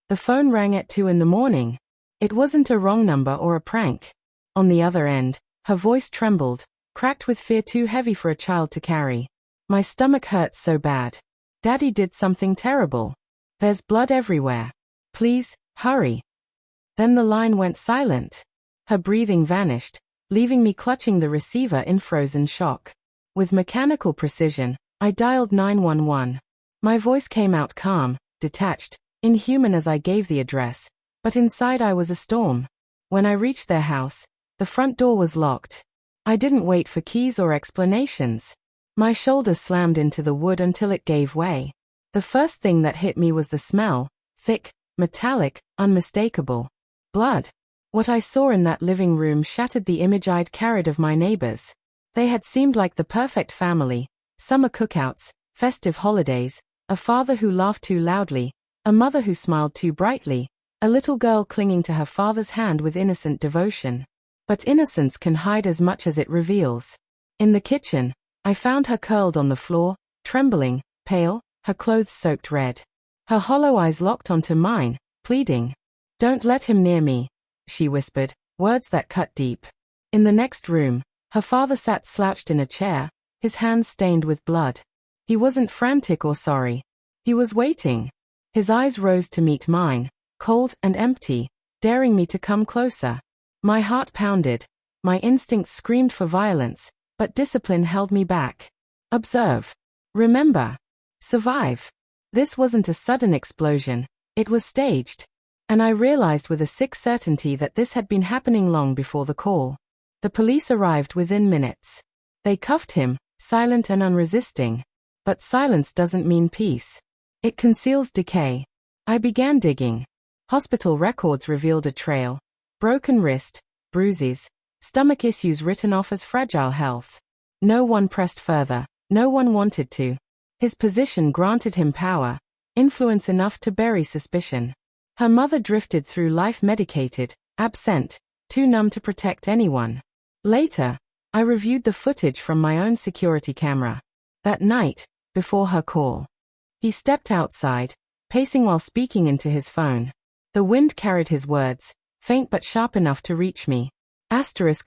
The phone rang at 2 in the morning. It wasn't a wrong number or a prank. On the other end, her voice trembled, cracked with fear too heavy for a child to carry. My stomach hurts so bad. Daddy did something terrible. There's blood everywhere. Please, hurry. Then the line went silent. Her breathing vanished, leaving me clutching the receiver in frozen shock. With mechanical precision, I dialed 911. My voice came out calm, detached, inhuman as I gave the address, but inside I was a storm. When I reached their house, the front door was locked. I didn't wait for keys or explanations. My shoulder slammed into the wood until it gave way. The first thing that hit me was the smell, thick, metallic, unmistakable. Blood. What I saw in that living room shattered the image I'd carried of my neighbors. They had seemed like the perfect family: summer cookouts, festive holidays, a father who laughed too loudly, a mother who smiled too brightly, a little girl clinging to her father's hand with innocent devotion. But innocence can hide as much as it reveals. In the kitchen, I found her curled on the floor, trembling, pale, her clothes soaked red. Her hollow eyes locked onto mine, pleading. "Don't let him near me," she whispered, words that cut deep. In the next room, her father sat slouched in a chair, his hands stained with blood. He wasn't frantic or sorry. He was waiting. His eyes rose to meet mine, cold and empty, daring me to come closer. My heart pounded. My instincts screamed for violence, but discipline held me back. Observe. Remember. Survive. This wasn't a sudden explosion. It was staged. And I realized with a sick certainty that this had been happening long before the call. The police arrived within minutes. They cuffed him, silent and unresisting. But silence doesn't mean peace. It conceals decay. I began digging. Hospital records revealed a trail. Broken wrist, bruises, stomach issues written off as fragile health. No one pressed further. No one wanted to. His position granted him power, influence enough to bury suspicion. Her mother drifted through life medicated, absent, too numb to protect anyone. Later, I reviewed the footage from my own security camera. That night, before her call, he stepped outside, pacing while speaking into his phone. The wind carried his words, faint but sharp enough to reach me.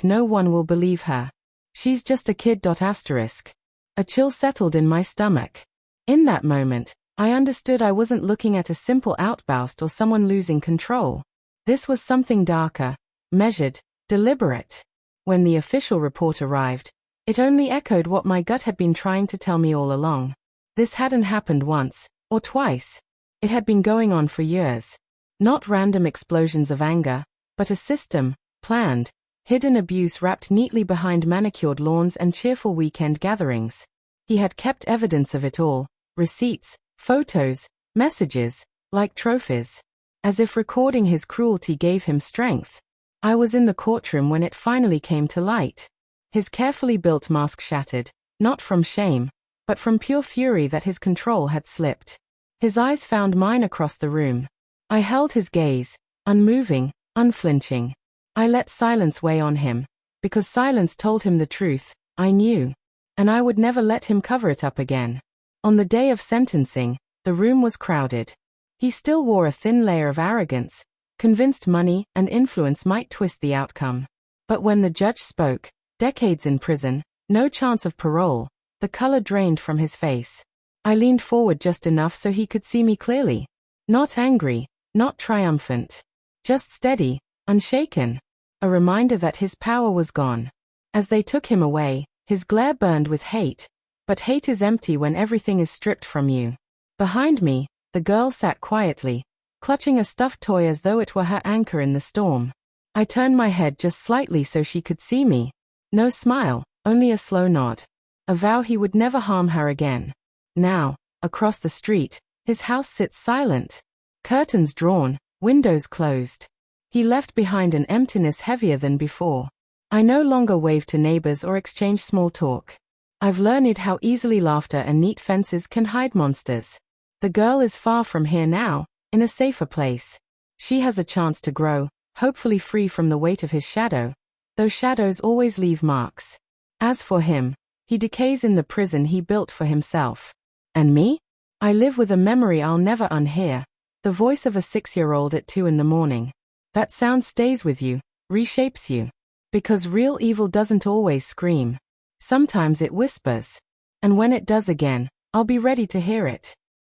No one will believe her. She's just a kid. A chill settled in my stomach. In that moment, I understood I wasn't looking at a simple outburst or someone losing control. This was something darker, measured, deliberate. When the official report arrived, it only echoed what my gut had been trying to tell me all along. This hadn't happened once, or twice. It had been going on for years. Not random explosions of anger, but a system, planned, hidden abuse wrapped neatly behind manicured lawns and cheerful weekend gatherings. He had kept evidence of it all, receipts, photos, messages, like trophies. As if recording his cruelty gave him strength. I was in the courtroom when it finally came to light. His carefully built mask shattered, not from shame, but from pure fury that his control had slipped. His eyes found mine across the room. I held his gaze, unmoving, unflinching. I let silence weigh on him, because silence told him the truth. I knew. And I would never let him cover it up again. On the day of sentencing, the room was crowded. He still wore a thin layer of arrogance, convinced money and influence might twist the outcome. But when the judge spoke, decades in prison, no chance of parole, the color drained from his face. I leaned forward just enough so he could see me clearly. Not angry, not triumphant. Just steady, unshaken. A reminder that his power was gone. As they took him away, his glare burned with hate. But hate is empty when everything is stripped from you. Behind me, the girl sat quietly, clutching a stuffed toy as though it were her anchor in the storm. I turned my head just slightly so she could see me. No smile, only a slow nod. A vow he would never harm her again. Now, across the street, his house sits silent. Curtains drawn, windows closed. He left behind an emptiness heavier than before. I no longer wave to neighbors or exchange small talk. I've learned how easily laughter and neat fences can hide monsters. The girl is far from here now, in a safer place. She has a chance to grow, hopefully free from the weight of his shadow, though shadows always leave marks. As for him, he decays in the prison he built for himself. And me? I live with a memory I'll never unhear. The voice of a 6-year-old at 2 in the morning. That sound stays with you, reshapes you. Because real evil doesn't always scream. Sometimes it whispers. And when it does again, I'll be ready to hear it.